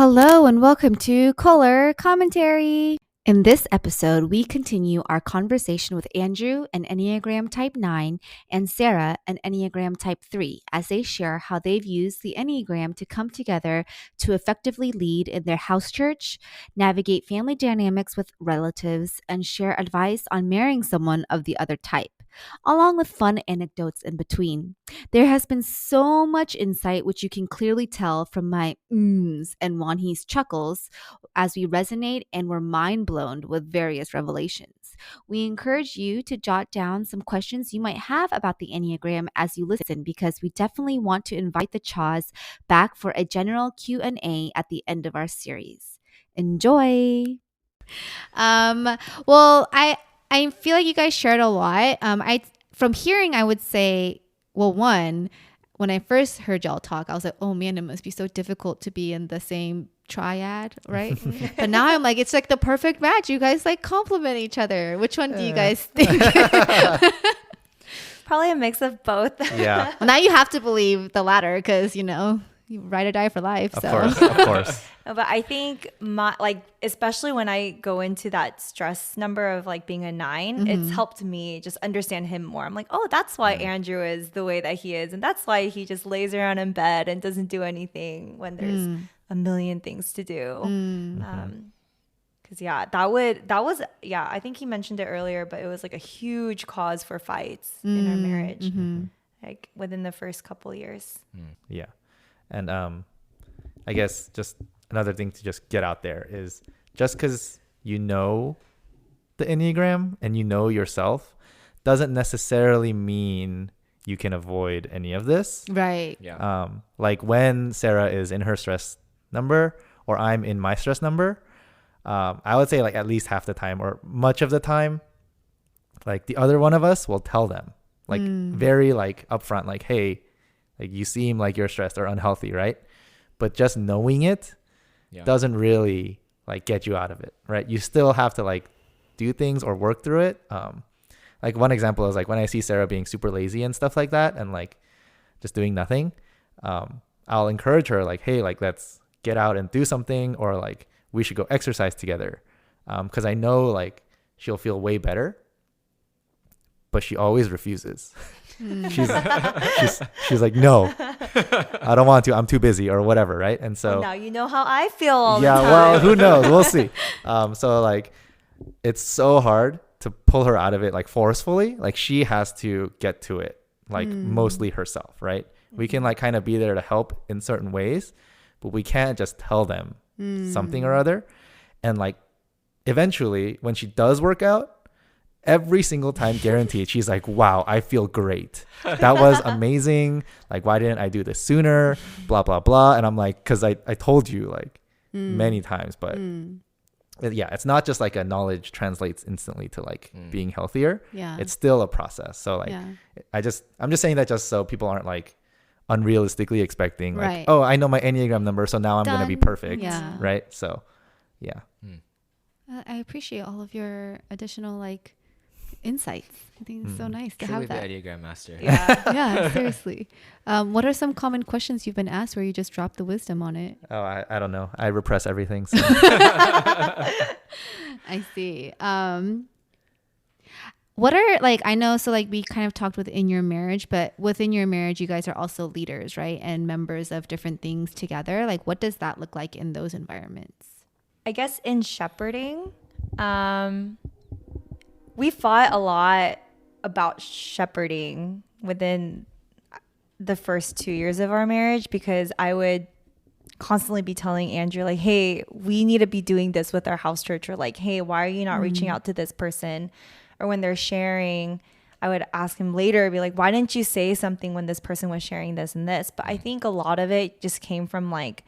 Hello and welcome to Koller Commentary. In this episode, we continue our conversation with Andrew, an Enneagram Type 9, and Sarah, an Enneagram Type 3, as they share how they've used the Enneagram to come together to effectively lead in their house church, navigate family dynamics with relatives, and share advice on marrying someone of the other type, along with fun anecdotes in between. There has been so much insight, which you can clearly tell from my mms and Wanhee's chuckles as we resonate and were mind blown with various revelations. We encourage you to jot down some questions you might have about the Enneagram as you listen, because we definitely want to invite the Chaws back for a general Q&A at the end of our series. Enjoy! Um, well, I feel like you guys shared a lot. From hearing, I would say, well, one, when I first heard y'all talk, I was like, oh man, it must be so difficult to be in the same triad, right? But now I'm like, it's like the perfect match. You guys like complement each other. Which one do you guys think? Probably a mix of both. Yeah. Well, now you have to believe the latter because, you ride or die for life. Of So. course. But I think especially when I go into that stress number of like being a 9, it's helped me just understand him more. I'm like, oh, that's why Andrew is the way that he is. And that's why he just lays around in bed and doesn't do anything when there's a million things to do. Cause I think he mentioned it earlier, but it was like a huge cause for fights in our marriage, like within the first couple years. Yeah. And I guess just another thing to just get out there is just because you know the Enneagram and you know yourself doesn't necessarily mean you can avoid any of this. Right. Yeah. Like when Sarah is in her stress number or I'm in my stress number, I would say like at least half the time or much of the time, like the other one of us will tell them like very like upfront, like, hey, like you seem like you're stressed or unhealthy, right? But just knowing it doesn't really like get you out of it, right? You still have to like do things or work through it. Like one example is like when I see Sarah being super lazy and stuff like that and like just doing nothing, I'll encourage her like, hey, like let's get out and do something, or like we should go exercise together. Because I know like she'll feel way better, but she always refuses. She's like, no, I don't want to. I'm too busy or whatever, right? And so well, now you know how I feel all the time. Well, who knows? We'll see. So like, it's so hard to pull her out of it like forcefully. Like she has to get to it like mostly herself, right? We can like kind of be there to help in certain ways, but we can't just tell them something or other. And like, eventually, when she does work out, every single time, guaranteed, she's like, wow, I feel great. That was amazing. Like, why didn't I do this sooner? Blah, blah, blah. And I'm like, because I told you like many times. But yeah, it's not just like a knowledge translates instantly to like being healthier. Yeah. It's still a process. So like, I'm just saying that just so people aren't like unrealistically expecting like, right. Oh, I know my Enneagram number, so now I'm going to be perfect. Yeah. Right. So yeah. I appreciate all of your additional like insights. I think it's so nice to have that. The Enneagram master. Yeah. Yeah, seriously. What are some common questions you've been asked where you just drop the wisdom on it? Oh, I don't know. I repress everything. So. I see. What are like, I know, so like we kind of talked within your marriage, but within your marriage, you guys are also leaders, right? And members of different things together. Like, what does that look like in those environments? I guess in shepherding, we fought a lot about shepherding within the first 2 years of our marriage, because I would constantly be telling Andrew like, hey, we need to be doing this with our house church, or like, hey, why are you not reaching out to this person? Or when they're sharing, I would ask him later, be like, why didn't you say something when this person was sharing this and this? But I think a lot of it just came from like,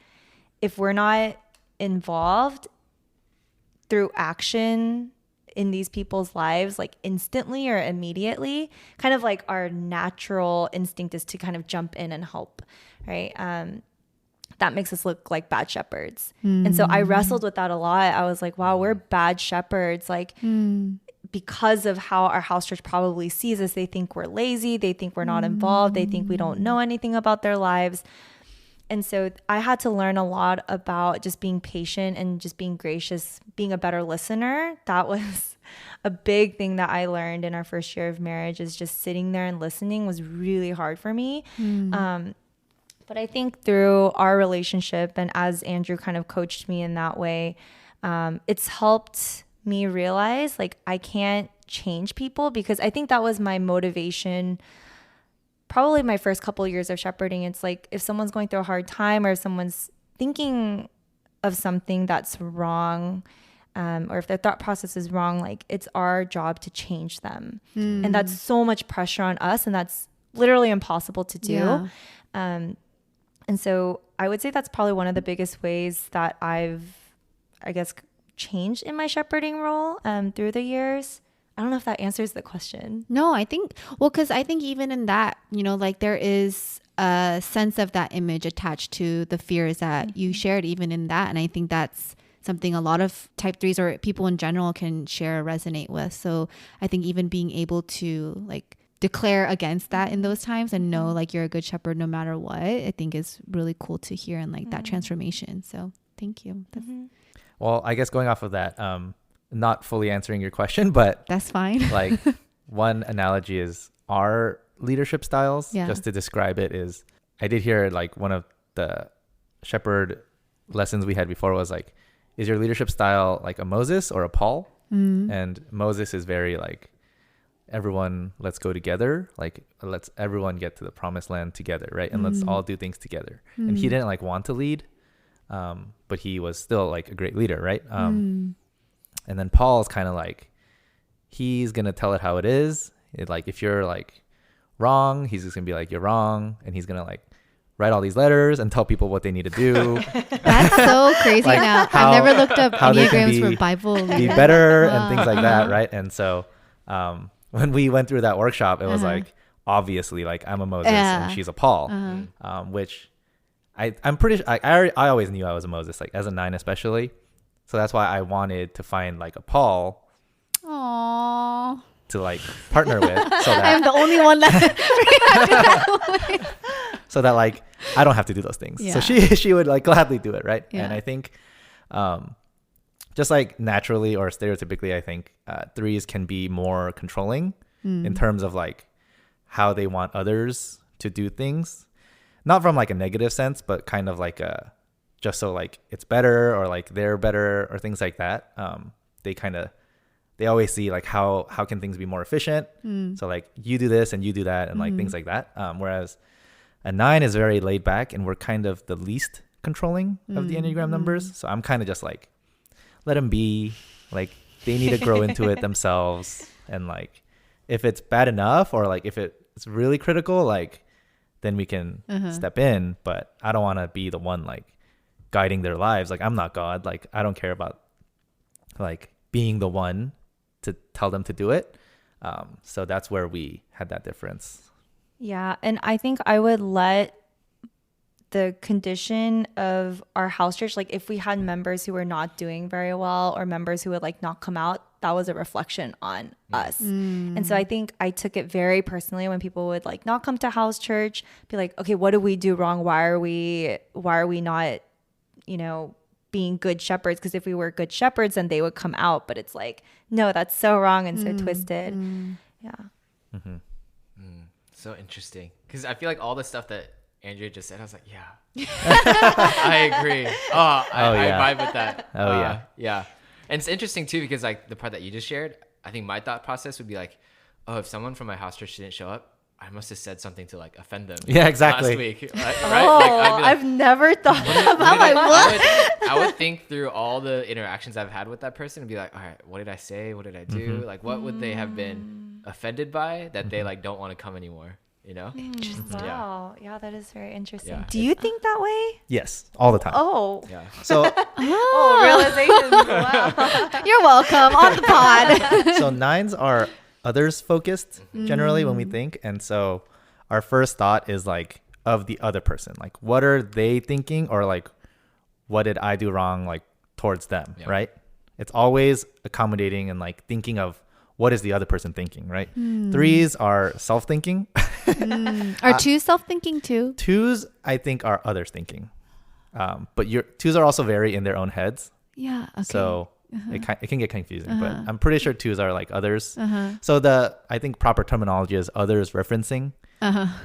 if we're not involved through action in these people's lives, like instantly or immediately, kind of like our natural instinct is to kind of jump in and help, right? That makes us look like bad shepherds. And so I wrestled with that a lot. I was like, wow, we're bad shepherds. Like, because of how our house church probably sees us, they think we're lazy. They think we're not involved. They think we don't know anything about their lives. And so I had to learn a lot about just being patient and just being gracious, being a better listener. That was a big thing that I learned in our first year of marriage, is just sitting there and listening was really hard for me. But I think through our relationship, and as Andrew kind of coached me in that way, it's helped me realize like I can't change people, because I think that was my motivation probably my first couple of years of shepherding. It's like if someone's going through a hard time, or if someone's thinking of something that's wrong, or if their thought process is wrong, like it's our job to change them. And that's so much pressure on us, and that's literally impossible to do. Yeah. And so I would say that's probably one of the biggest ways that I've, I guess, changed in my shepherding role through the years. I don't know if that answers the question. No, I think, well, because I think even in that, you know, like there is a sense of that image attached to the fears that you shared even in that. And I think that's something a lot of type 3s or people in general can share or resonate with. So I think even being able to like declare against that in those times and know like you're a good shepherd no matter what, I think is really cool to hear, and like that transformation. So thank you. Well, I guess going off of that, not fully answering your question, but That's fine. like one analogy is our leadership styles. Yeah. Just to describe it is, I did hear like one of the shepherd lessons we had before was like, is your leadership style like a Moses or a Paul? And Moses is very like, everyone, let's go together. Like, let's everyone get to the promised land together, right? And let's all do things together. And he didn't like want to lead, but he was still like a great leader, right? And then Paul's kind of like, he's going to tell it how it is. Like, if you're like wrong, he's just going to be like, you're wrong. And he's going to like write all these letters and tell people what they need to do. That's so crazy. Like now. how- I've never looked up how they can Enneagrams be- for Bible. be better and things like that, right? And so when we went through that workshop, it was like, obviously, like I'm a Moses and she's a Paul, which I'm pretty sure, I always knew I was a Moses, like as a 9 especially. So that's why I wanted to find like a Paul Aww. to like partner with, so that I'm the only one that so that like I don't have to do those things. Yeah. So she would like gladly do it, right? Yeah. And I think just like naturally or stereotypically, I think 3s can be more controlling in terms of like how they want others to do things, not from like a negative sense, but kind of like a just so like it's better or like they're better or things like that. They always see like how can things be more efficient. So like you do this and you do that and like things like that. Whereas a 9 is very laid back, and we're kind of the least controlling of the Enneagram numbers. So I'm kind of just like, let them be, like they need to grow into it themselves. And like, if it's bad enough or like if it's really critical, like then we can step in. But I don't want to be the one like guiding their lives. Like I'm not God. Like I don't care about like being the one to tell them to do it. So that's where we had that difference. Yeah. And I think I would let the condition of our house church, like if we had members who were not doing very well or members who would like not come out, that was a reflection on us. And so I think I took it very personally when people would like not come to house church, be like, okay, what do we do wrong? Why are we not, you know, being good shepherds? Because if we were good shepherds, then they would come out. But it's like, no, that's so wrong and so twisted. Yeah. So interesting, because I feel like all the stuff that Andrea just said, I was like, yeah, I agree. I vibe with that. Yeah. And it's interesting too, because like the part that you just shared, I think my thought process would be like, oh, if someone from my house church didn't show up, I must have said something to like offend them. Yeah, exactly. Last week, right? Oh, Like, I'd be like, I've never thought about like what? I would think through all the interactions I've had with that person and be like, all right, what did I say? What did I do? Like, what would they have been offended by that they like don't want to come anymore? You know? Wow. Yeah, that is very interesting. Yeah. Do you think that way? Yes, all the time. Oh. Yeah. So Realizations. Wow. You're welcome on the pod. so 9s are others focused generally when we think, and so our first thought is like of the other person, like what are they thinking, or like what did I do wrong like towards them, right? It's always accommodating and like thinking of what is the other person thinking, right? Threes are self-thinking. Are twos self-thinking too? Twos, I think, are others thinking. But twos are also very in their own heads. Yeah. Okay. So it can get confusing, but I'm pretty sure twos are like others. So I think proper terminology is others referencing.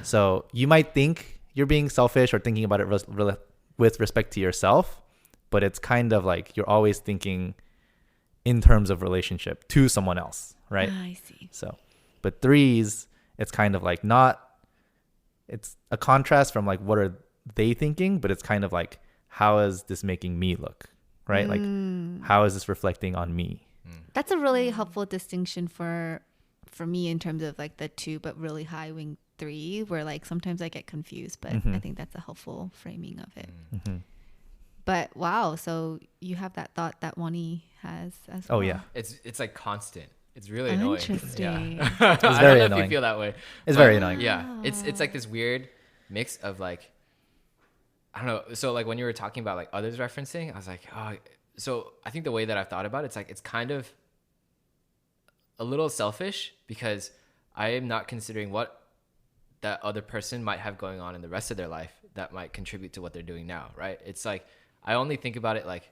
So you might think you're being selfish or thinking about it with respect to yourself, but it's kind of like you're always thinking in terms of relationship to someone else, right? I see. So, but threes, it's kind of like it's a contrast from like what are they thinking, but it's kind of like, how is this making me look, right? Like, how is this reflecting on me? That's a really helpful distinction for me in terms of like the two but really high wing three, where like sometimes I get confused, but I think that's a helpful framing of it. But wow, so you have that thought that Wani has as well. Oh yeah, it's like constant. It's really annoying. Interesting. Yeah. It's I very don't know if annoying. you feel that way. It's but very annoying. Yeah, it's like this weird mix of like, I don't know. So like when you were talking about like others referencing, I was like, oh. So I think the way that I've thought about it, it's like it's kind of a little selfish because I am not considering what that other person might have going on in the rest of their life that might contribute to what they're doing now, right? It's like I only think about it like,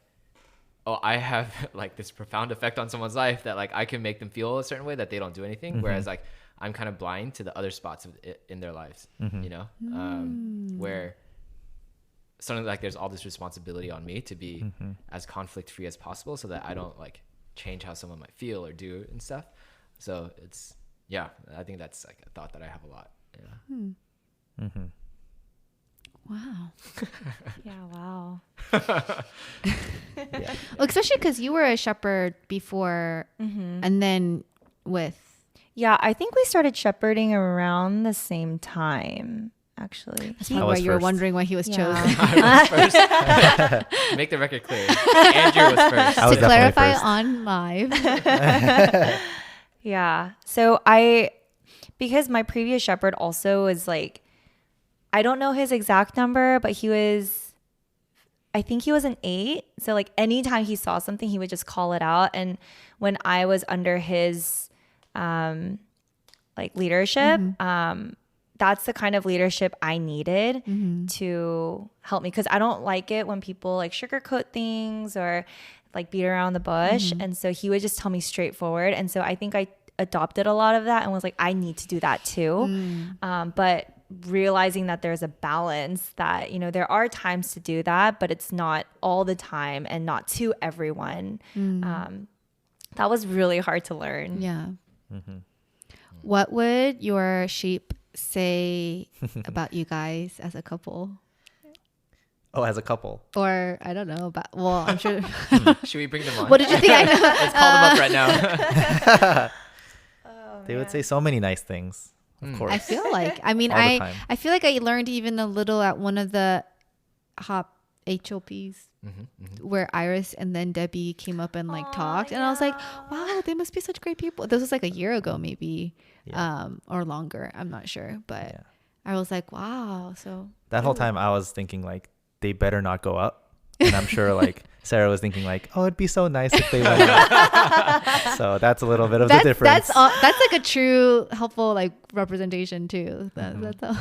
oh, I have like this profound effect on someone's life that like I can make them feel a certain way that they don't do anything. Whereas like I'm kind of blind to the other spots of it in their lives, you know, where something like there's all this responsibility on me to be as conflict free as possible so that I don't like change how someone might feel or do and stuff. So it's, yeah, I think that's like a thought that I have a lot. Yeah. Wow. Yeah, wow. Yeah. Well, especially because you were a shepherd before and then with. Yeah, I think we started shepherding around the same time, actually. That's I probably why was you were first. wondering why he was chosen. I was first. Make the record clear. Andrew was first. I was To definitely clarify first. on live. Yeah. So because my previous shepherd also was like, I don't know his exact number, but I think he was an 8. So like anytime he saw something, he would just call it out. And when I was under his like leadership, that's the kind of leadership I needed to help me. Because I don't like it when people like sugarcoat things or like beat around the bush. And so he would just tell me straightforward. And so I think I adopted a lot of that and was like, I need to do that too. But realizing that there's a balance, that, you know, there are times to do that, but it's not all the time and not to everyone. That was really hard to learn. Yeah. What would your sheep say about you guys as a couple? Oh, as a couple. Or I don't know, but well, I'm sure. Should we bring them on? What did you think? I know. Let's call them up right now. They would say so many nice things. Of course. I feel like, I mean, All the time. I feel like I learned even a little at one of the HOPs where Iris and then Debbie came up and like talked, and I was like, wow, they must be such great people. This was like a year ago, maybe, or longer. I'm not sure, but I was like, wow. So that whole time I was thinking like, they better not go up. And I'm sure like Sarah was thinking like, oh, it'd be so nice if they went up. So that's a little bit of the difference. That's like a true helpful like representation too. That's all.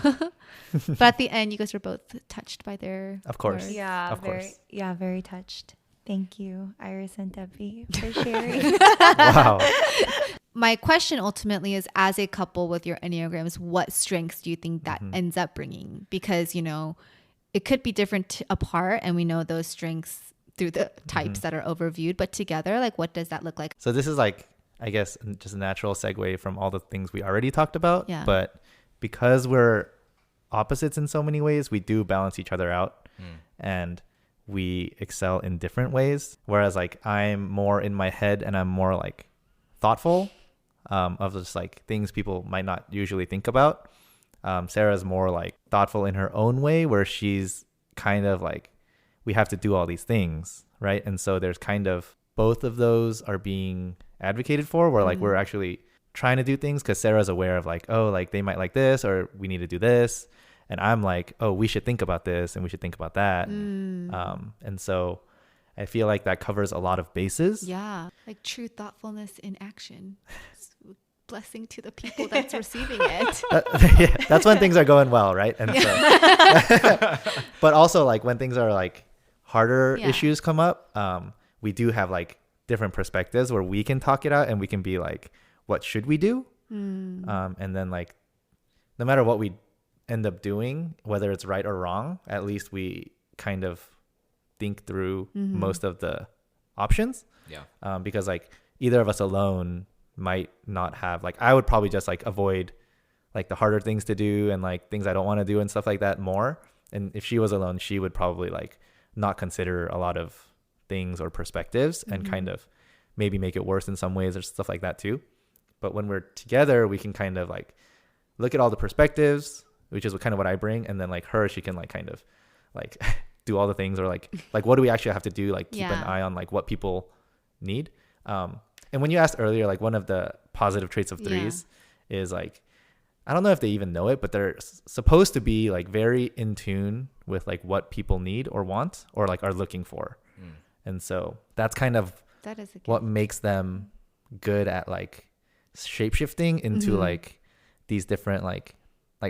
But at the end, you guys were both touched by their Of course. words. Yeah, Of course. very touched. Thank you, Iris and Debbie, for sharing. Wow. My question ultimately is, as a couple with your Enneagrams, what strengths do you think that ends up bringing? Because, you know, it could be different apart, and we know those strengths through the types that are overviewed, but together, like, what does that look like? So this is like, I guess, just a natural segue from all the things we already talked about. Yeah. But because we're opposites in so many ways, we do balance each other out, and we excel in different ways. Whereas like I'm more in my head and I'm more like thoughtful of just like things people might not usually think about. Sarah's more like thoughtful in her own way, where she's kind of like, we have to do all these things, right? And so there's kind of both of those are being advocated for, where like we're actually trying to do things because Sarah's aware of like, oh, like they might like this, or we need to do this. And I'm like, oh, we should think about this and we should think about that. And so I feel like that covers a lot of bases. Yeah, like true thoughtfulness in action. Blessing to the people that's receiving it. Yeah, that's when things are going well, right? And so, but also like when things are like harder issues come up, we do have like different perspectives where we can talk it out and we can be like, what should we do? And then like, no matter what we end up doing, whether it's right or wrong, at least we kind of think through most of the options. Yeah. Because like either of us alone might not have, like, I would probably just like avoid like the harder things to do and like things I don't want to do and stuff like that more. And if she was alone, she would probably like not consider a lot of things or perspectives and kind of maybe make it worse in some ways or stuff like that too. But when we're together, we can kind of like look at all the perspectives, which is kind of what I bring. And then like her, she can like kind of like do all the things, or like what do we actually have to do? Like keep an eye on like what people need. And when you asked earlier, like one of the positive traits of threes is like, I don't know if they even know it, but they're supposed to be like very in tune with like what people need or want or like are looking for. And so that's kind of what makes them good at like shape-shifting into like these different like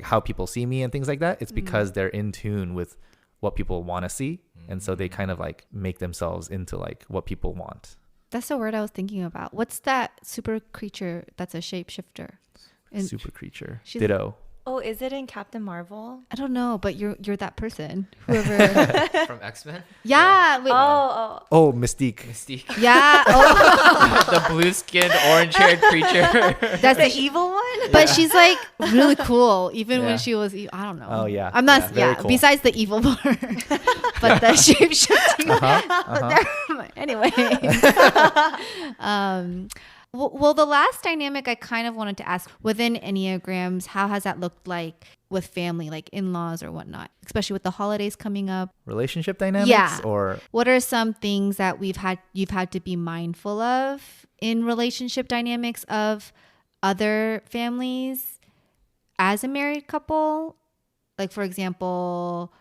how people see me and things like that. It's because they're in tune with what people want to see. And so they kind of like make themselves into like what people want. That's the word I was thinking about. What's that super creature that's a shapeshifter? Super creature. Ditto. Oh, is it in Captain Marvel? I don't know, but you're that person. Whoever. From X-Men? Yeah. Wait. Oh, Mystique. Mystique. Yeah. Oh. The blue-skinned, orange-haired creature. That's the evil one? But she's like really cool, even when she was, I don't know. Oh, yeah. I'm not, cool. Besides the evil part. But the shape-shifting. Anyway. Well, the last dynamic I kind of wanted to ask, within Enneagrams, how has that looked like with family, like in-laws or whatnot, especially with the holidays coming up? Relationship dynamics, or what are some things that you've had to be mindful of in relationship dynamics of other families as a married couple? Like, for example,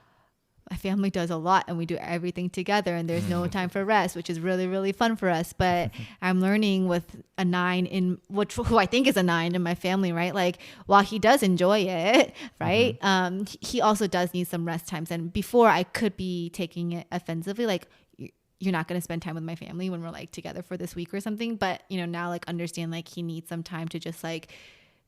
my family does a lot and we do everything together and there's no time for rest, which is really, really fun for us. But I'm learning with a 9 who I think is a 9 in my family, right? Like, while he does enjoy it, right? He also does need some rest times. And before, I could be taking it offensively, like, you're not going to spend time with my family when we're like together for this week or something. But, now like understand like he needs some time to just like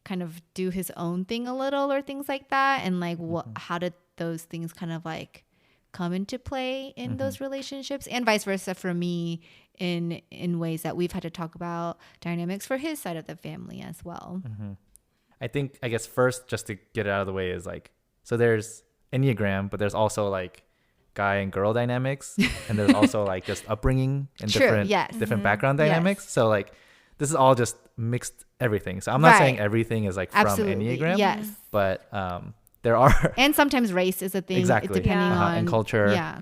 kind of do his own thing a little or things like that. And like, how did those things kind of like come into play in those relationships, and vice versa for me in ways that we've had to talk about dynamics for his side of the family as well. I guess first, just to get it out of the way, is like, so there's Enneagram, but there's also like guy and girl dynamics, and there's also like just upbringing and different background dynamics. So like this is all just mixed everything. So I'm not saying everything is like from Enneagram, but there are, and sometimes race is a thing, depending on and culture.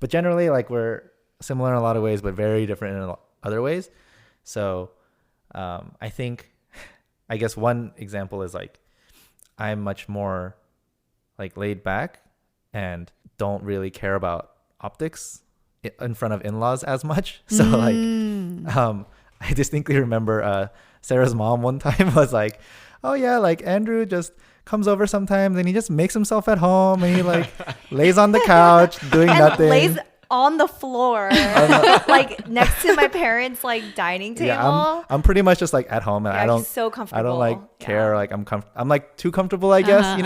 But generally, like, we're similar in a lot of ways, but very different in other ways. So I think, I guess one example is like, I'm much more like laid back and don't really care about optics in front of in-laws as much. So like, I distinctly remember Sarah's mom one time was like, oh yeah, like Andrew just comes over sometimes and he just makes himself at home and he like lays on the couch doing nothing. Lays on the floor, like next to my parents' like dining table. Yeah, I'm pretty much just like at home, and I don't so comfortable. I don't like care. Like I'm like too comfortable, I guess,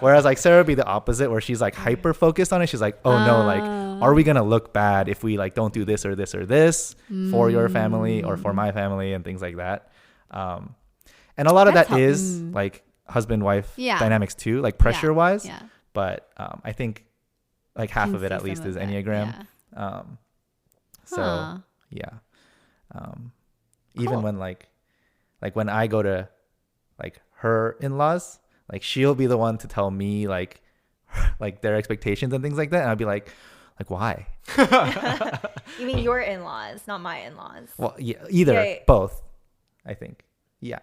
Whereas like Sarah would be the opposite, where she's like hyper focused on it. She's like, oh no, like, are we gonna look bad if we like don't do this or this or this for your family or for my family and things like that. And a lot of that is like husband-wife dynamics too, like pressure-wise. Yeah. But I think like half of it at least is Enneagram. Yeah. So yeah. Even when like when I go to like her in-laws, like she'll be the one to tell me like their expectations and things like that, and I'll be like why? You mean your in-laws, not my in-laws? Well, yeah, either, both, I think. Yeah.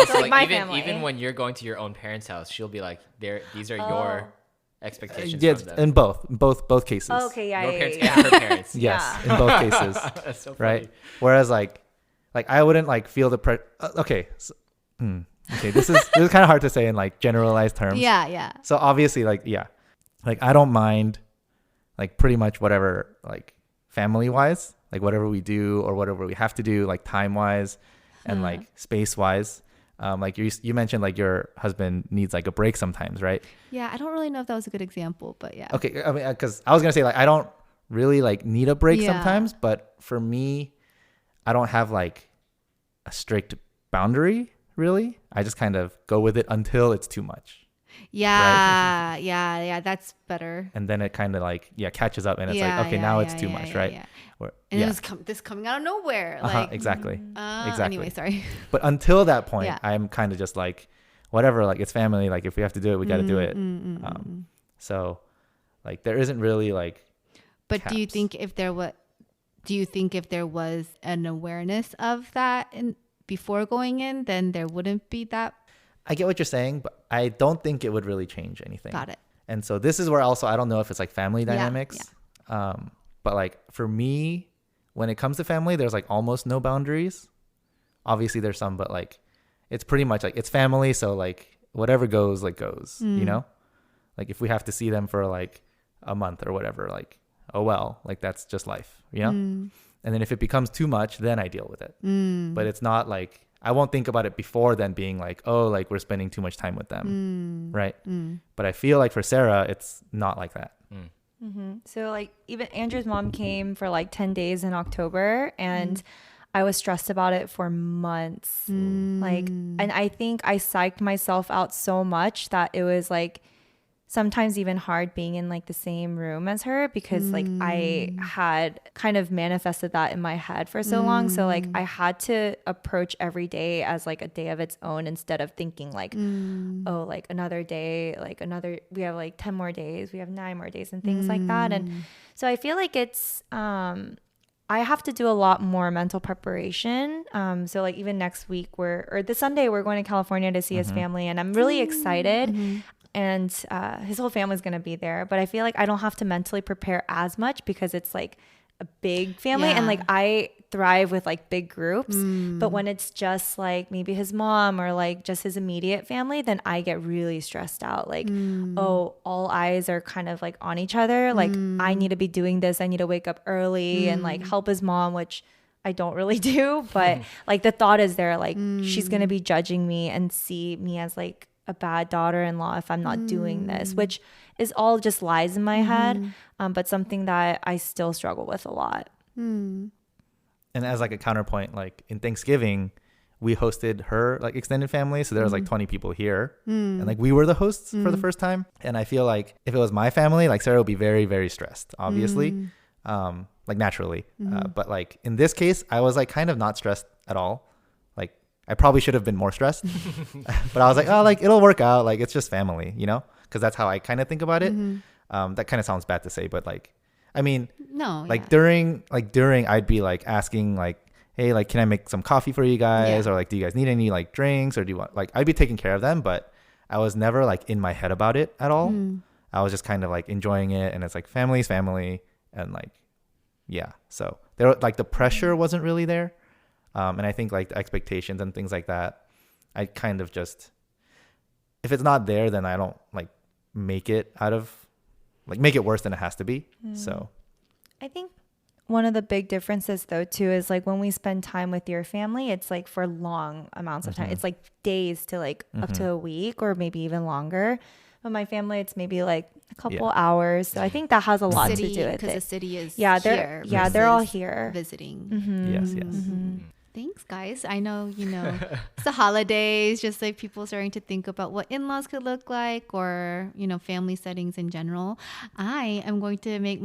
So like my family. Even when you're going to your own parents' house, she'll be like, these are your expectations Yeah, from them. in both cases. Oh, okay, yeah, Your yeah, parents yeah. and her parents. Yes, in both cases. That's so funny. Right. Whereas like I wouldn't like feel the okay. Okay, this is kind of hard to say in like generalized terms. Yeah. So obviously like I don't mind like pretty much whatever like family wise, like whatever we do or whatever we have to do like time wise and like space wise. Like you mentioned like your husband needs like a break sometimes, right? Yeah, I don't really know if that was a good example, but yeah. Okay, I mean because I was gonna say like I don't really like need a break Yeah. sometimes, but for me I don't have like a strict boundary really. I just kind of go with it until it's too much. Yeah, yeah, that's better. And then it kind of like catches up and it's Yeah, like okay yeah, now it's yeah, too yeah, much, yeah, right? yeah. Or, And yeah. it was this coming out of nowhere. Exactly. Anyway, sorry. But until that point, Yeah. I'm kind of just like, whatever, like it's family. Like if we have to do it, we got to do it. So like there isn't really like. But caps. do you think if there was an awareness of that before going in, then there wouldn't be that? I get what you're saying, but I don't think it would really change anything. Got it. And so this is where also I don't know if it's like family dynamics. But like for me, when it comes to family, there's like almost no boundaries. Obviously there's some, but like it's pretty much like it's family. So like whatever goes, like goes, you know, like if we have to see them for like a month or whatever, like, oh, well, like that's just life, you know? And then if it becomes too much, then I deal with it. But it's not like, I won't think about it before then being like, oh, like we're spending too much time with them. Right. But I feel like for Sarah, it's not like that. So like even Andrew's mom came for like 10 days in October and I was stressed about it for months. Like, and I think I psyched myself out so much that it was like sometimes even hard being in like the same room as her because like I had kind of manifested that in my head for so long. So like I had to approach every day as like a day of its own instead of thinking like, oh, like another day, like we have like 10 more days, we have 9 more days and things like that. And so I feel like it's, I have to do a lot more mental preparation. So like even next week or the Sunday we're going to California to see his family and I'm really excited. And his whole family's going to be there. But I feel like I don't have to mentally prepare as much because it's like a big family. And like I thrive with like big groups. But when it's just like maybe his mom or like just his immediate family, then I get really stressed out. Like, oh, all eyes are kind of like on each other. Like I need to be doing this. I need to wake up early and like help his mom, which I don't really do. But like the thought is there, like she's going to be judging me and see me as like a bad daughter-in-law if I'm not doing this, which is all just lies in my head, but something that I still struggle with a lot. And as like a counterpoint, like in Thanksgiving, we hosted her like extended family. So there was like 20 people here and like we were the hosts for the first time. And I feel like if it was my family, like Sarah would be very, very stressed, obviously, like naturally. But like in this case, I was like kind of not stressed at all. I probably should have been more stressed, but I was like, oh, like it'll work out. Like it's just family, you know, because that's how I kind of think about it. That kind of sounds bad to say, but like, I mean, no, like during I'd be like asking like, hey, like, can I make some coffee for you guys? Or like, do you guys need any like drinks or do you want, like, I'd be taking care of them, but I was never like in my head about it at all. I was just kind of like enjoying it. And it's like family's family. And like, yeah. So there, like the pressure wasn't really there. And I think like the expectations and things like that, I kind of just, if it's not there, then I don't like make it worse than it has to be. So I think one of the big differences though too is like when we spend time with your family, it's like for long amounts of time. It's like days to like up to a week or maybe even longer. But my family, it's maybe like a couple hours. So I think that has a lot to do with it. Because the city is here. Yeah, they're all here visiting. Yes. Thanks, guys. I know, it's the holidays, just like people starting to think about what in-laws could look like or, family settings in general. I am going to make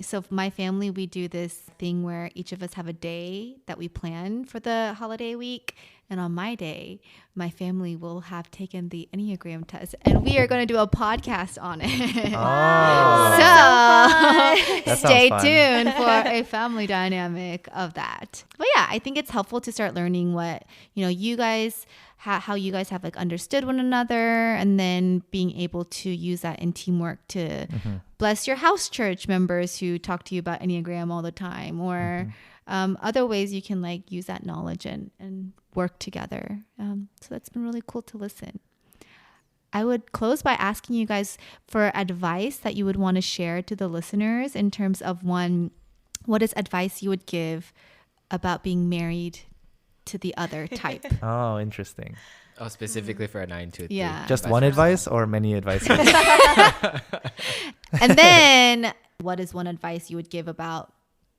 so for my family, we do this thing where each of us have a day that we plan for the holiday week. And on my day, my family will have taken the Enneagram test, and we are going to do a podcast on it. So stay tuned for a family dynamic of that. But yeah, I think it's helpful to start learning what, you guys, how you guys have like understood one another, and then being able to use that in teamwork to bless your house church members who talk to you about Enneagram all the time, or other ways you can like use that knowledge and work together. So that's been really cool to listen. I would close by asking you guys for advice that you would want to share to the listeners in terms of, one, what is advice you would give about being married to the other type? Oh, interesting. Oh, specifically for a 9 to a 3. Yeah. Just one advice or many advices? And then what is one advice you would give about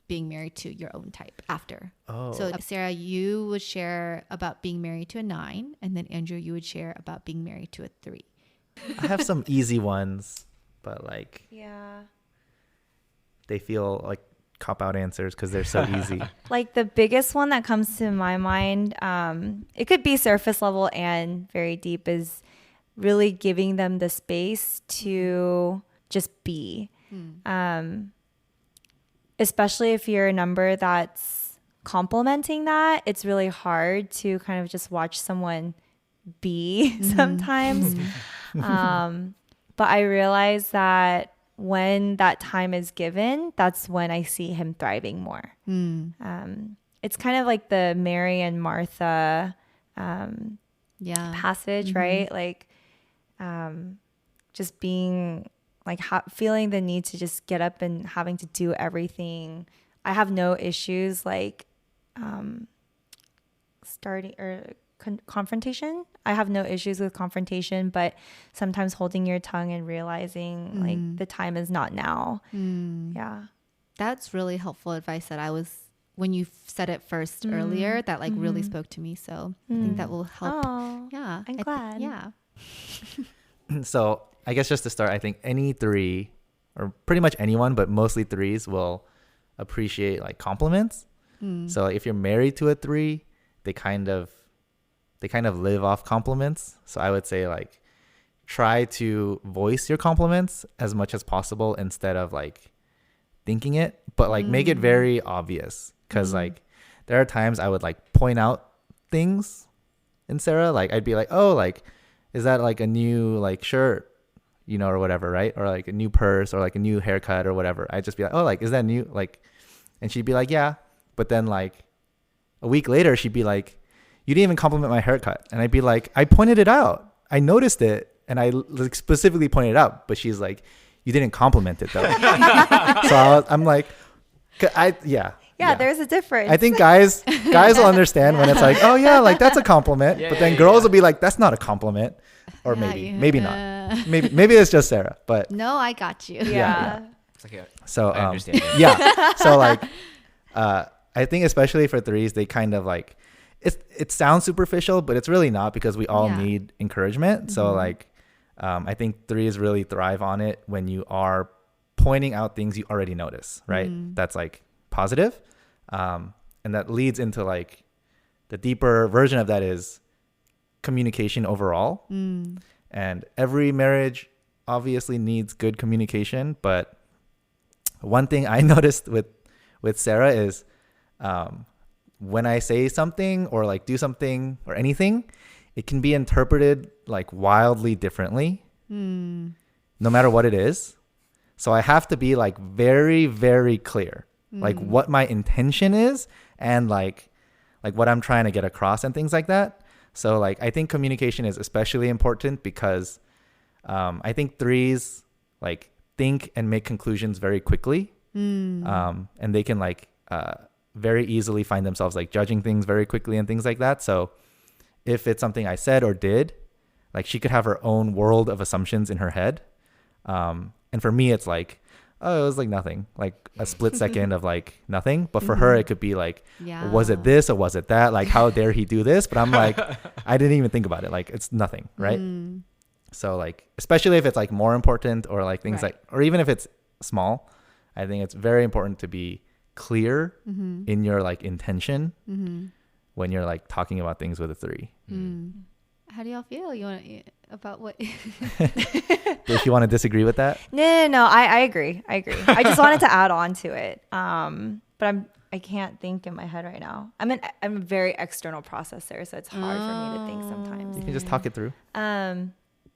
being married to your own type after? Oh. So Sarah, you would share about being married to a 9, and then Andrew, you would share about being married to a 3. I have some easy ones, but like Yeah. they feel like cop-out answers because they're so easy. Like the biggest one that comes to my mind, it could be surface level and very deep, is really giving them the space to just be. Especially if you're a number that's complimenting that, it's really hard to kind of just watch someone be sometimes. But I realize that when that time is given, that's when I see him thriving more. It's kind of like the Mary and Martha passage, right? Like just being like feeling the need to just get up and having to do everything. I have no issues like starting or confrontation. I have no issues with confrontation, but sometimes holding your tongue and realizing like the time is not now. Yeah. That's really helpful advice that when you said it first earlier, that like really spoke to me. So I think that will help. Oh, Yeah. I'm glad. Yeah. So I guess just to start, I think any 3, or pretty much anyone, but mostly 3s, will appreciate like compliments. So if you're married to a 3, they kind of live off compliments. So I would say like try to voice your compliments as much as possible instead of like thinking it, but like make it very obvious. Cause like there are times I would like point out things in Sarah. Like I'd be like, oh, like, is that like a new like shirt, or whatever, right? Or like a new purse or like a new haircut or whatever. I'd just be like, oh, like, is that new? Like, and she'd be like, yeah. But then like a week later, she'd be like, you didn't even compliment my haircut. And I'd be like, I pointed it out. I noticed it. And I like specifically pointed it out. But she's like, you didn't compliment it though. So I'm like, yeah, there's a difference. I think guys will understand when it's like, oh yeah, like that's a compliment. But then girls will be like, that's not a compliment. Or maybe not. Maybe it's just Sarah. But No, I got you. Yeah. It's like so I understand. Yeah. So like I think especially for 3s, they kind of like it sounds superficial, but it's really not, because we all need encouragement. So like I think 3s really thrive on it when you are pointing out things you already notice, right? That's like positive. And that leads into like the deeper version of that is communication overall. And every marriage obviously needs good communication, but one thing I noticed with Sarah is when I say something or like do something or anything, it can be interpreted like wildly differently, no matter what it is. So I have to be like very, very clear, like what my intention is and like what I'm trying to get across and things like that. So like I think communication is especially important because I think 3s like think and make conclusions very quickly, and they can like very easily find themselves like judging things very quickly and things like that. So if it's something I said or did, like she could have her own world of assumptions in her head. And for me, it's like, oh, it was like nothing, like a split second of like nothing. But for her, it could be like, was it this or was it that? Like, how dare he do this? But I'm like, I didn't even think about it. Like, it's nothing, right? So like, especially if it's like more important or like things like, or even if it's small, I think it's very important to be clear in your like intention. when you're like talking about things with a 3. How do y'all feel? You want about what? If you want to disagree with that? No. I agree. I just wanted to add on to it. But I can't think in my head right now. I'm a very external processor, so it's hard for me to think sometimes. You can just talk it through.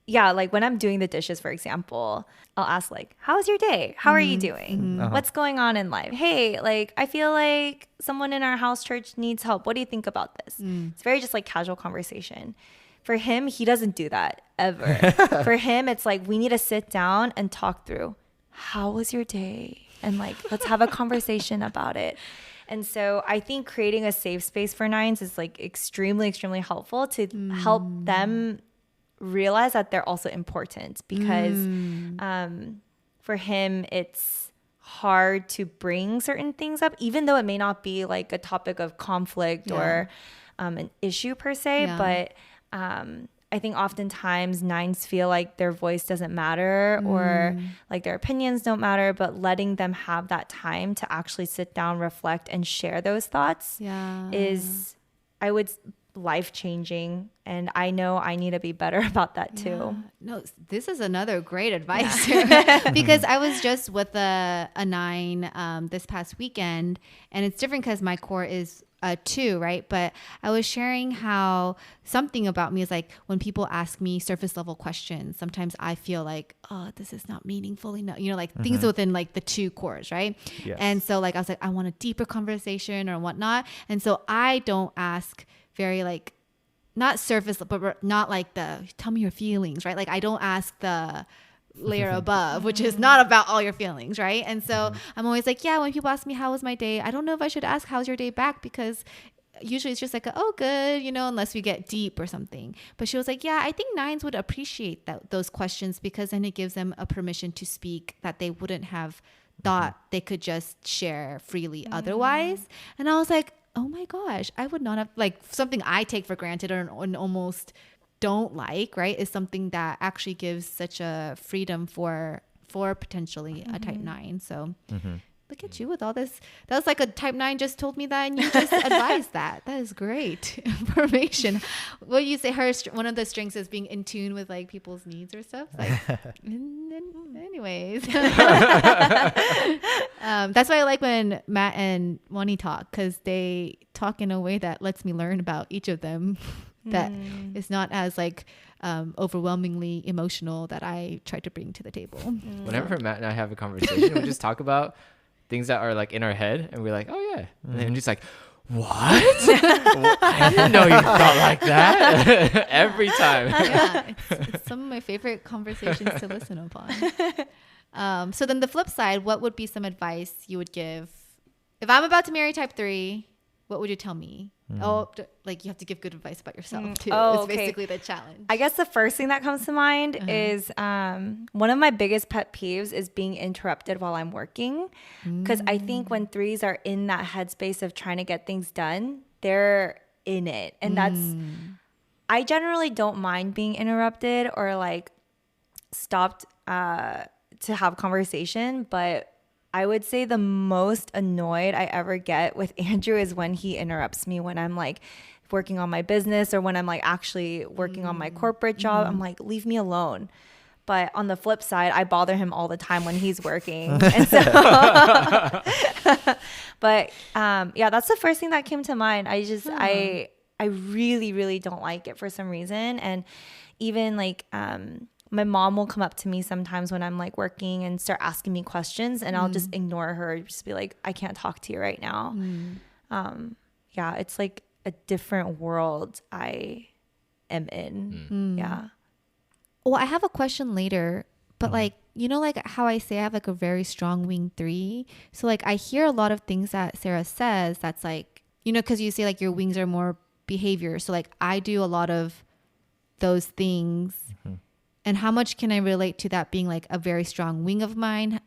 Yeah, like when I'm doing the dishes, for example, I'll ask like, how's your day? How are you doing? What's going on in life? Hey, like, I feel like someone in our house church needs help. What do you think about this? It's very just like casual conversation. For him, he doesn't do that ever. For him, it's like, we need to sit down and talk through, how was your day? And like, let's have a conversation about it. And so I think creating a safe space for 9s is like extremely, extremely helpful to help them realize that they're also important, because for him, it's hard to bring certain things up, even though it may not be like a topic of conflict or an issue per se. But I think oftentimes 9s feel like their voice doesn't matter or like their opinions don't matter, but letting them have that time to actually sit down, reflect, and share those thoughts is, I would, life-changing. And I know I need to be better about that too. No, this is another great advice because I was just with a 9 this past weekend, and it's different because my core is a 2, right? But I was sharing how something about me is like, when people ask me surface level questions, sometimes I feel like, oh, this is not meaningful enough, you know, like things within like the 2 cores, right? Yes. And so like I was like, I want a deeper conversation or whatnot, and so I don't ask very like, not surface, but not like the tell me your feelings, right? Like I don't ask the layer above, which is not about all your feelings, right? And so I'm always like, yeah, when people ask me how was my day, I don't know if I should ask how's your day back, because usually it's just like, oh, good, you know, unless we get deep or something. But she was like, yeah, I think 9s would appreciate those questions, because then it gives them a permission to speak that they wouldn't have thought they could just share freely otherwise. And I was like, oh my gosh, I would not have, like, something I take for granted or almost don't like, right, is something that actually gives such a freedom for potentially a type 9. So look at you with all this. That was like a type 9 just told me that, and you just advised that. That is great information. What you say, one of the strengths is being in tune with like people's needs or stuff. Like, anyways, that's why I like when Matt and Wani talk, because they talk in a way that lets me learn about each of them. That is not as like overwhelmingly emotional that I try to bring to the table. Whenever Matt and I have a conversation, we just talk about things that are like in our head, and we're like, oh yeah, and then just like, what? I didn't know you thought like that. Every time. Yeah, it's some of my favorite conversations to listen upon. So then the flip side, what would be some advice you would give if I'm about to marry type 3? What would you tell me? Oh, like you have to give good advice about yourself too. It's basically the challenge. I guess the first thing that comes to mind is one of my biggest pet peeves is being interrupted while I'm working. Because I think when 3s are in that headspace of trying to get things done, they're in it. And I generally don't mind being interrupted or like stopped to have conversation, but I would say the most annoyed I ever get with Andrew is when he interrupts me when I'm like working on my business or when I'm like actually working on my corporate job. I'm like, leave me alone. But on the flip side, I bother him all the time when he's working. And so, but yeah, that's the first thing that came to mind. I really, really don't like it for some reason. And even like, my mom will come up to me sometimes when I'm like working and start asking me questions, and I'll just ignore her, just be like, I can't talk to you right now. Yeah, it's like a different world I am in. Yeah. Well, I have a question later, but like, you know, like how I say I have like a very strong wing 3. So like I hear a lot of things that Sarah says that's like, you know, because you say like your wings are more behavior. So like I do a lot of those things. And how much can I relate to that being like a very strong wing of mine,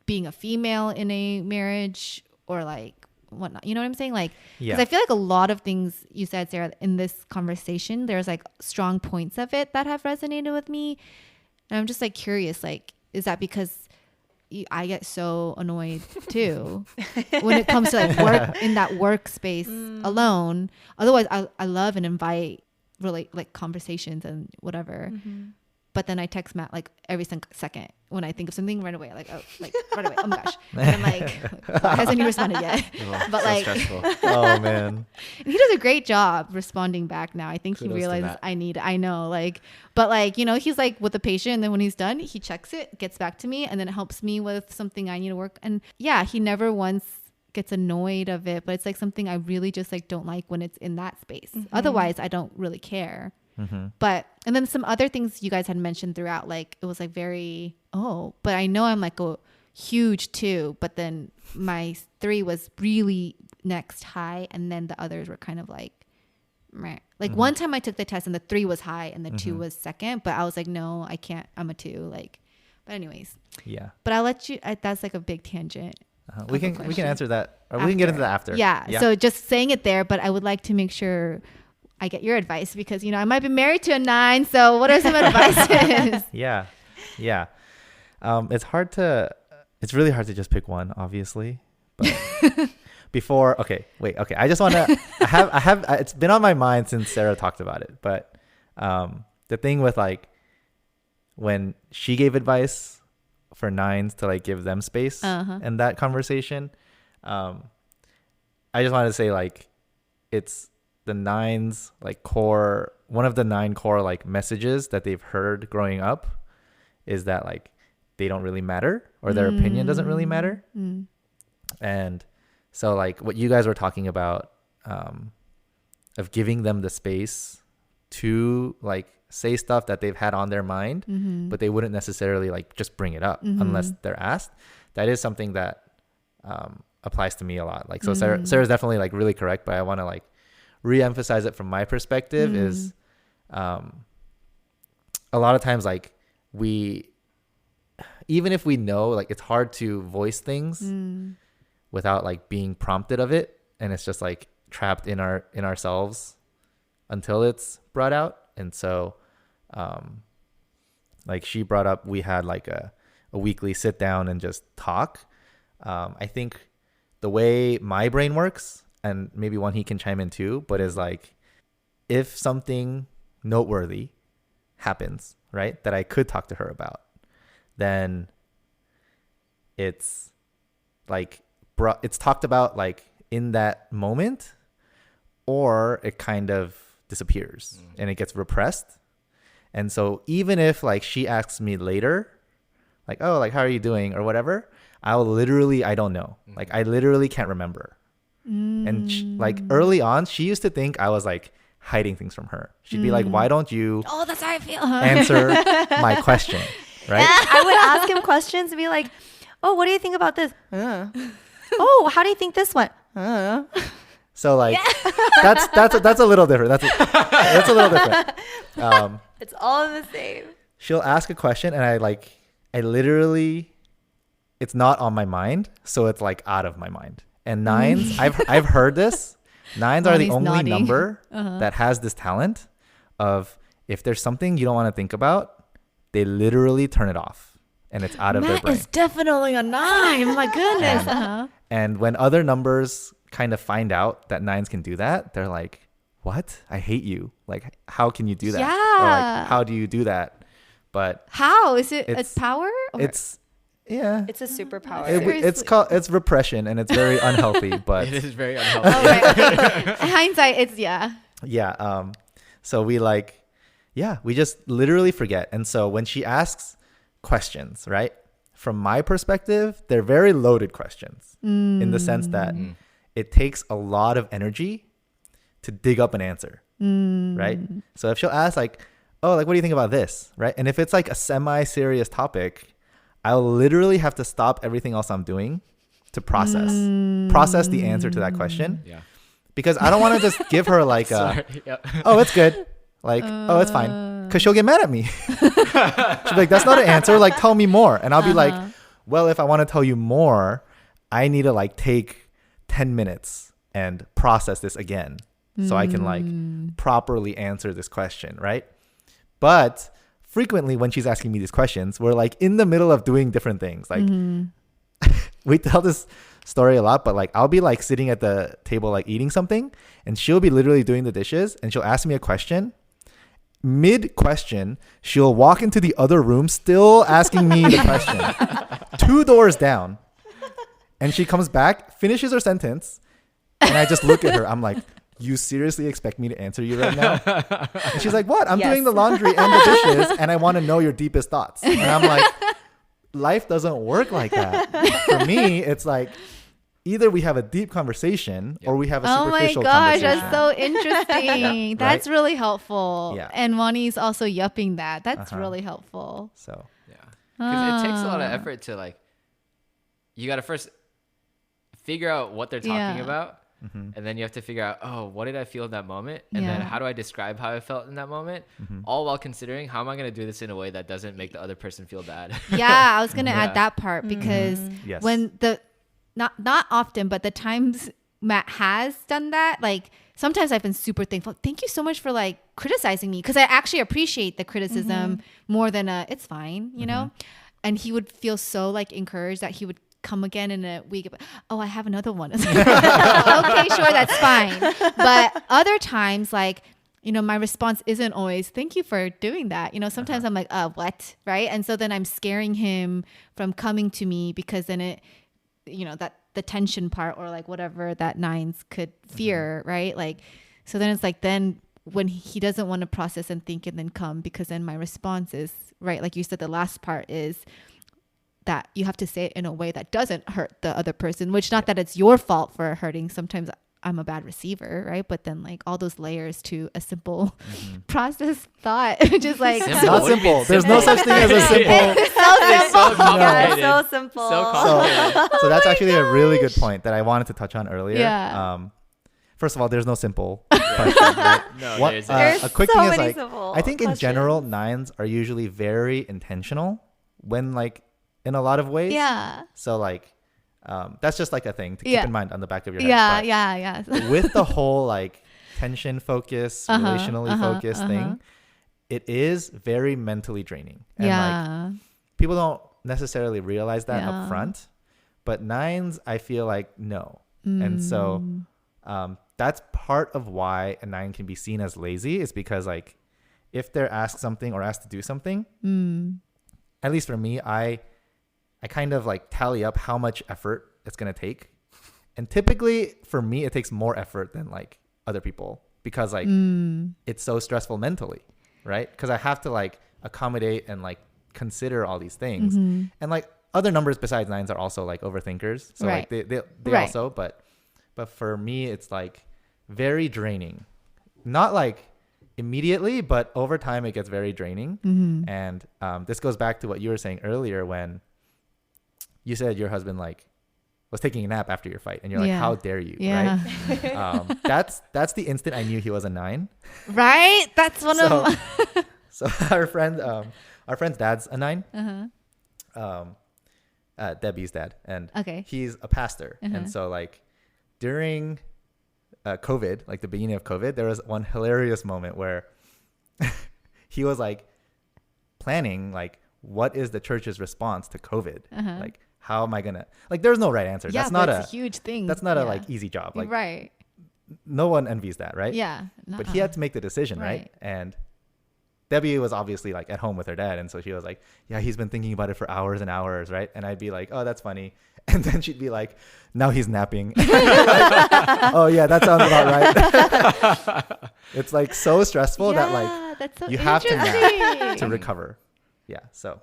being a female in a marriage or like whatnot? You know what I'm saying? Like, because I feel like a lot of things you said, Sarah, in this conversation, there's like strong points of it that have resonated with me. And I'm just like curious, like, is that because I get so annoyed too when it comes to like work in that workspace alone. Otherwise, I love and invite really like conversations and whatever. But then I text Matt like every second when I think of something right away. Like, oh, like right away. Oh my gosh. And I'm like, why hasn't he responded yet? But so like, stressful. Oh man. he does a great job responding back now. I think Kudos he to realizes Matt. I know, like, but like, you know, he's like with the patient, and then when he's done, he checks it, gets back to me, and then it helps me with something I need to work. And yeah, he never once gets annoyed of it, but it's like something I really just like don't like when it's in that space. Otherwise, I don't really care. But and then some other things you guys had mentioned throughout, like it was like very but I know I'm like a huge 2, but then my 3 was really next high, and then the others were kind of like meh. Like one time I took the test and the 3 was high and the 2 was second, but I was like, no, I can't, I'm a 2. Like, but anyways, Yeah. but I'll let you, that's like a big tangent. We can answer that, or we can get into that after. Yeah. So just saying it there, but I would like to make sure I get your advice, because you know I might be married to a 9. So what are some advices? Yeah. It's really hard to just pick one, obviously. But I just want to, I have, it's been on my mind since Sarah talked about it, but the thing with like, when she gave advice for 9s to like give them space in that conversation, I just wanted to say like, it's the 9s like core, one of the 9 core like messages that they've heard growing up is that like they don't really matter, or their opinion doesn't really matter. And so like what you guys were talking about, of giving them the space to like say stuff that they've had on their mind, but they wouldn't necessarily like just bring it up unless they're asked. That is something that applies to me a lot. Like, so Sarah's definitely like really correct, but I want to like re-emphasize it from my perspective is a lot of times like even if we know, like it's hard to voice things without like being prompted of it, and it's just like trapped in ourselves until it's brought out. And so like she brought up, we had like a weekly sit down and just talk. I think the way my brain works, and maybe one he can chime in too, but is like, if something noteworthy happens, right, that I could talk to her about, then it's like it's talked about like in that moment, or it kind of disappears and it gets repressed. And so even if like she asks me later, like, oh, like how are you doing or whatever, I don't know. Like I literally can't remember. And like early on, she used to think I was like hiding things from her. She'd be like, why don't you That's how I feel. answer my question, right? I would ask him questions and be like, oh, what do you think about this? Oh, how do you think this went? So like that's a little different. That's a little different. It's all the same. She'll ask a question and I literally, it's not on my mind, so it's like out of my mind. And 9s, I've heard this. 9s are the only nodding. number that has this talent of, if there's something you don't want to think about, they literally turn it off and it's out of their brain. Matt is definitely a 9. My goodness. And when other numbers kind of find out that 9s can do that, they're like, what? I hate you. Like, how can you do that? Yeah. Or like, how do you do that? But How is it? A power? Or? it's It's a superpower. It's repression, and it's very unhealthy, but It is very unhealthy. Oh, right. Hindsight, it's so we just literally forget. And so when she asks questions, right, from my perspective, they're very loaded questions in the sense that it takes a lot of energy to dig up an answer, right? So if she'll ask like, oh, like, what do you think about this, right? And if it's like a semi-serious topic, I'll literally have to stop everything else I'm doing to process the answer to that question. Yeah. Because I don't want to just give her like oh, it's good. Like, oh, it's fine. Because she'll get mad at me. She'll be like, that's not an answer. Like, tell me more. And I'll be like, well, if I want to tell you more, I need to like take 10 minutes and process this again so I can like properly answer this question, right? But frequently when she's asking me these questions, we're like in the middle of doing different things. Like we tell this story a lot, but like I'll be like sitting at the table like eating something, and she'll be literally doing the dishes, and she'll ask me a question. Mid question, she'll walk into the other room still asking me the question. 2 doors down. And she comes back, finishes her sentence, and I just look at her. I'm like, you seriously expect me to answer you right now? And she's like, what? I'm doing the laundry and the dishes, and I want to know your deepest thoughts. And I'm like, life doesn't work like that. For me, it's like, either we have a deep conversation or we have a superficial conversation. Oh my gosh, that's so interesting. That's right? really helpful. Yeah. And Wani's also yupping that. That's really helpful. So Yeah. Because it takes a lot of effort to like, you got to first figure out what they're talking about. And then you have to figure out, oh, what did I feel in that moment? And then how do I describe how I felt in that moment? All while considering, how am I going to do this in a way that doesn't make the other person feel bad? Yeah, I was going to add that part because yes. when not often, but the times Matt has done that, like sometimes I've been super thankful. Thank you so much for like criticizing me, because I actually appreciate the criticism more than it's fine, you know? And he would feel so like encouraged that he would come again in a week. Oh, I have another one. Okay, sure, that's fine. But other times, like, you know, my response isn't always, thank you for doing that. You know, sometimes I'm like, what? Right? And so then I'm scaring him from coming to me, because then it, you know, that the tension part or like whatever that nines could fear, right? Like, so then it's like, then when he doesn't want to process and think and then come, because then my response is, right, like you said, the last part is that you have to say it in a way that doesn't hurt the other person, which not that it's your fault for hurting. Sometimes I'm a bad receiver, right? But then like all those layers to a simple process thought, which is like not simple. There's no such thing as a simple. It's so complicated. so simple. So complicated. So that's actually a really good point that I wanted to touch on earlier. Yeah. First of all, there's no simple question, right? No, What, there's a quick so thing is many like, simple I think in questions. general, nines are usually very intentional when like in a lot of ways. yeah, So like, that's just like a thing to keep Yeah. in mind on the back of your head. yeah, But yeah. with the whole like tension focus, relationally focused thing, it is very mentally draining. And like Yeah. people don't necessarily realize that Yeah. up front, but nines, I feel like no. And so that's part of why a 9 can be seen as lazy, is because like if they're asked something or asked to do something, at least for me, I kind of like tally up how much effort it's going to take. And typically for me, it takes more effort than like other people, because like it's so stressful mentally, right? Because I have to like accommodate and like consider all these things. And like other numbers besides nines are also like overthinkers. So Right. like they Right. also, but for me, it's like very draining. Not like immediately, but over time it gets very draining. And this goes back to what you were saying earlier when you said your husband like was taking a nap after your fight, and you're like, Yeah. how dare you? Yeah. Right? That's the instant I knew he was a 9. Right? That's one So, of so our friend's dad's a 9. Debbie's dad, and Okay. he's a pastor. And so like during COVID, like the beginning of COVID, there was one hilarious moment where he was like planning like, what is the church's response to COVID? Like, how am I gonna, like, there's no right answer. Yeah, That's not but it's a huge thing. That's not a Yeah. like easy job. Like right. no one envies that, right? Yeah. But he had to make the decision, right? Right. And Debbie was obviously like at home with her dad, and so she was like, yeah, he's been thinking about it for hours and hours, right? And I'd be like, oh, that's funny. And then she'd be like, now he's napping. Oh yeah, that sounds about right. It's like so stressful that like that's so you have to nap interesting. to recover. Yeah. So,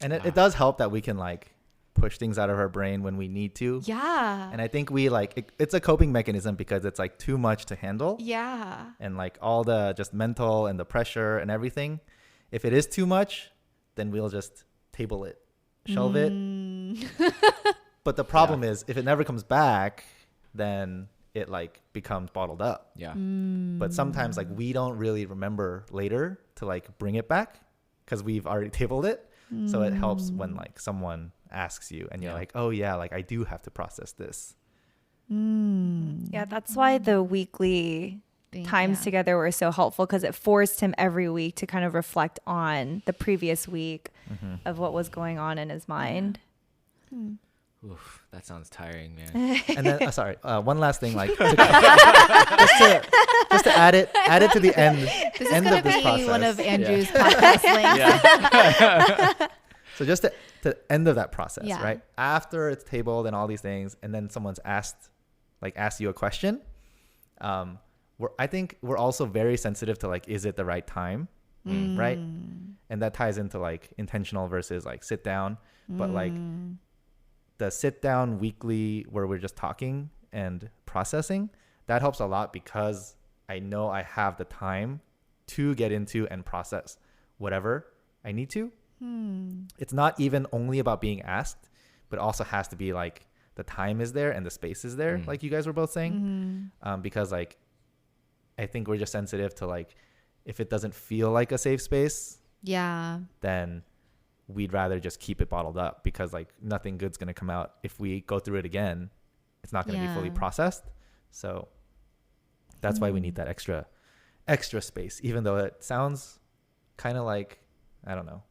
and it does help that we can like push things out of our brain when we need to. Yeah. And I think we like, it's a coping mechanism because it's like too much to handle. Yeah. And like all the just mental and the pressure and everything. If it is too much, then we'll just table it, shelve it. But the problem is if it never comes back, then it like becomes bottled up. Yeah. But sometimes like we don't really remember later to like bring it back because we've already tabled it. So it helps when like someone asks you and you're like, oh yeah, like I do have to process this. Yeah, that's why the weekly times together were so helpful because it forced him every week to kind of reflect on the previous week of what was going on in his mind. Oof, that sounds tiring, man. And then, one last thing, like just to add it to the end. This end is going of to this be process. one of Andrew's podcast links. Yeah. So just to end of that process, Yeah. right? After it's tabled and all these things, and then someone's asked you a question, I think we're also very sensitive to like, is it the right time, right? And that ties into like intentional versus like sit down, but like the sit down weekly where we're just talking and processing, that helps a lot because I know I have the time to get into and process whatever I need to. It's not even only about being asked, but also has to be like the time is there and the space is there, like you guys were both saying. Because like I think we're just sensitive to like if it doesn't feel like a safe space, then we'd rather just keep it bottled up because like nothing good's going to come out. If we go through it again, it's not going to be fully processed. So that's why we need that extra space, even though it sounds kind of like, I don't know,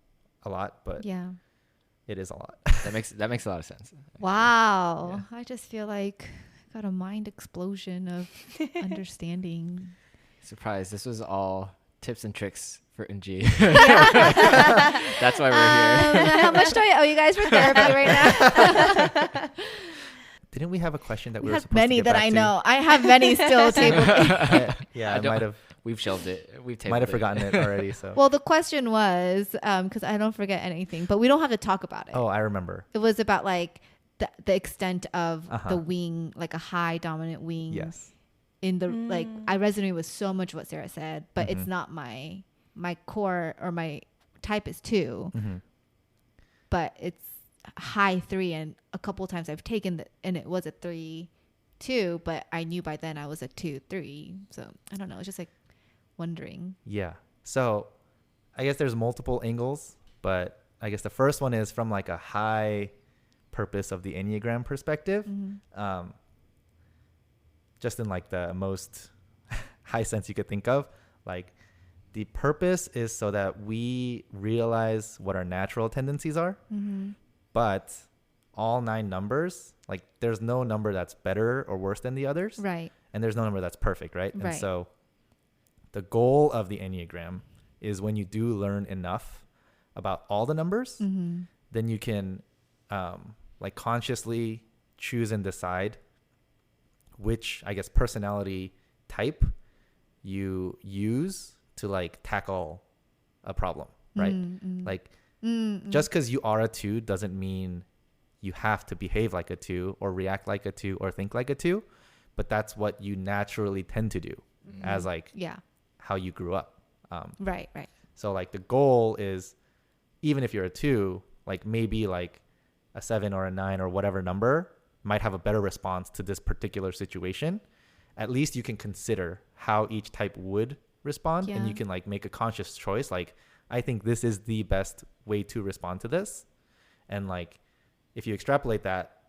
a lot, but it is a lot. That makes a lot of sense. Wow. Yeah. I just feel like I got a mind explosion of understanding. Surprise. This was all tips and tricks for Eunjee. That's why we're here. How much do I owe you guys for therapy right now? Didn't we have a question that we were supposed many to get that back I to? know. I have many still tabled. I might have. We've shelved it. Might have forgotten it already. So. Well, the question was, because I don't forget anything, but we don't have to talk about it. Oh, I remember. It was about like the extent of the wing, like a high dominant wing. Yes. In the like, I resonate with so much what Sarah said, but it's not my core or my type is 2, but it's high 3, and a couple of times I've taken and it was a 3-2, but I knew by then I was a 2-3. So I don't know. It's just like wondering. Yeah. So I guess there's multiple angles, but I guess the first one is from like a high purpose of the Enneagram perspective. Just in like the most high sense you could think of, like the purpose is so that we realize what our natural tendencies are, but all 9 numbers, like there's no number that's better or worse than the others. Right. And there's no number that's perfect. Right. And so the goal of the Enneagram is when you do learn enough about all the numbers, then you can like consciously choose and decide which, I guess, personality type you use to like tackle a problem, right? Like just because you are a 2 doesn't mean you have to behave like a 2 or react like a 2 or think like a 2, but that's what you naturally tend to do as like how you grew up. Right. So like the goal is, even if you're a 2, like maybe like a 7 or a 9 or whatever number might have a better response to this particular situation. At least you can consider how each type would respond, and you can like make a conscious choice. Like, I think this is the best way to respond to this. And like, if you extrapolate that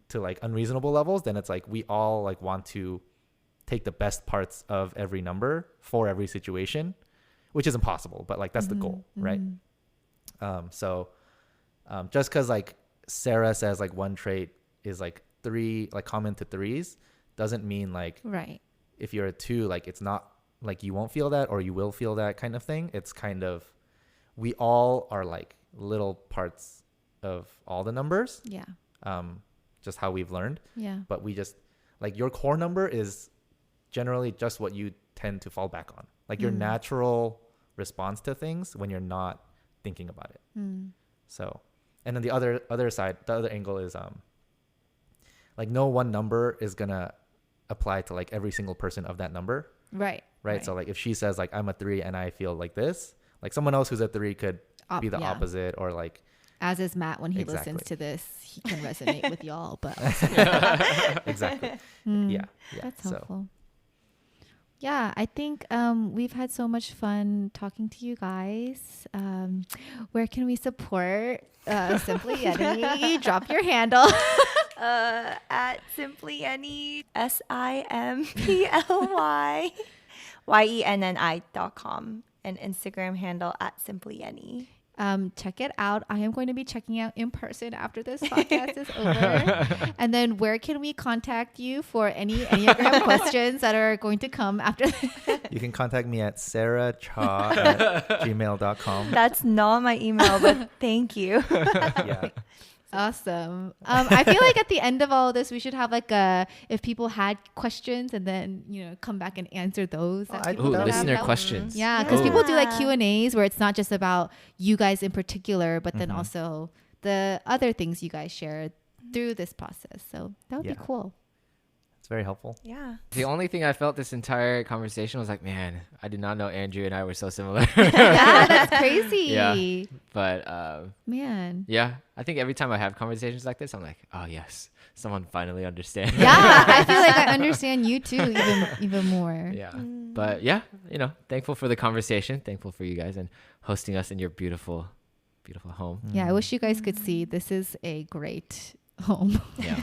to like unreasonable levels, then it's like we all like want to take the best parts of every number for every situation, which is impossible, but like that's the goal, right? So just because like Sarah says like one trait is like 3, like common to 3s, doesn't mean like if you're a 2, like it's not like you won't feel that or you will feel that kind of thing. It's kind of, we all are like little parts of all the numbers. Just how we've learned. But we just like, your core number is generally just what you tend to fall back on, like your natural response to things when you're not thinking about it. So, and then the other side, the other angle is like no one number is gonna apply to like every single person of that number. Right. So like if she says like I'm a 3 and I feel like this, like someone else who's a 3 could be the opposite, or like, as is Matt when he listens to this, he can resonate with y'all, but exactly. That's helpful. Yeah, I think we've had so much fun talking to you guys. Where can we support Simply Yeti? Drop your handle. At Simply Any, SIMPLY. YENNI.com, and Instagram handle at simplyyenny. Check it out. I am going to be checking out in person after this podcast is over. And then where can we contact you for any Enneagram questions that are going to come after this? You can contact me at sarahcha@gmail.com. That's not my email, but thank you. Yeah. Awesome. I feel like at the end of all of this, we should have like if people had questions and then, come back and answer those. Oh, people Ooh, have. listener questions. Yeah, because Ooh. people do like Q&As where it's not just about you guys in particular, but then Mhm. also the other things you guys share through this process. So that would be Yeah. cool. It's very helpful. Yeah. The only thing I felt this entire conversation was like, man, I did not know Andrew and I were so similar. Yeah, that's crazy. Yeah. But Man. yeah, I think every time I have conversations like this, I'm like, oh yes, someone finally understands. Yeah, I feel like I understand you too, even more. Yeah. But yeah, thankful for the conversation. Thankful for you guys and hosting us in your beautiful, beautiful home. Yeah, I wish you guys could see. This is a great home. Yeah.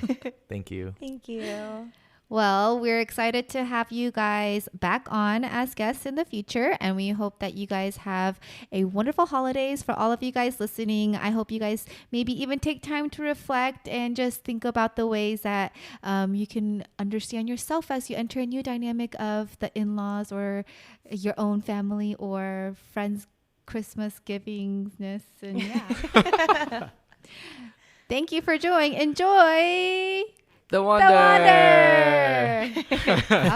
Thank you. Thank you. Well, we're excited to have you guys back on as guests in the future, and we hope that you guys have a wonderful holidays. For all of you guys listening, I hope you guys maybe even take time to reflect and just think about the ways that you can understand yourself as you enter a new dynamic of the in-laws or your own family or friends' Christmas givingness. And yeah. Thank you for joining. Enjoy The Wonder. the Wonder. All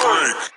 right.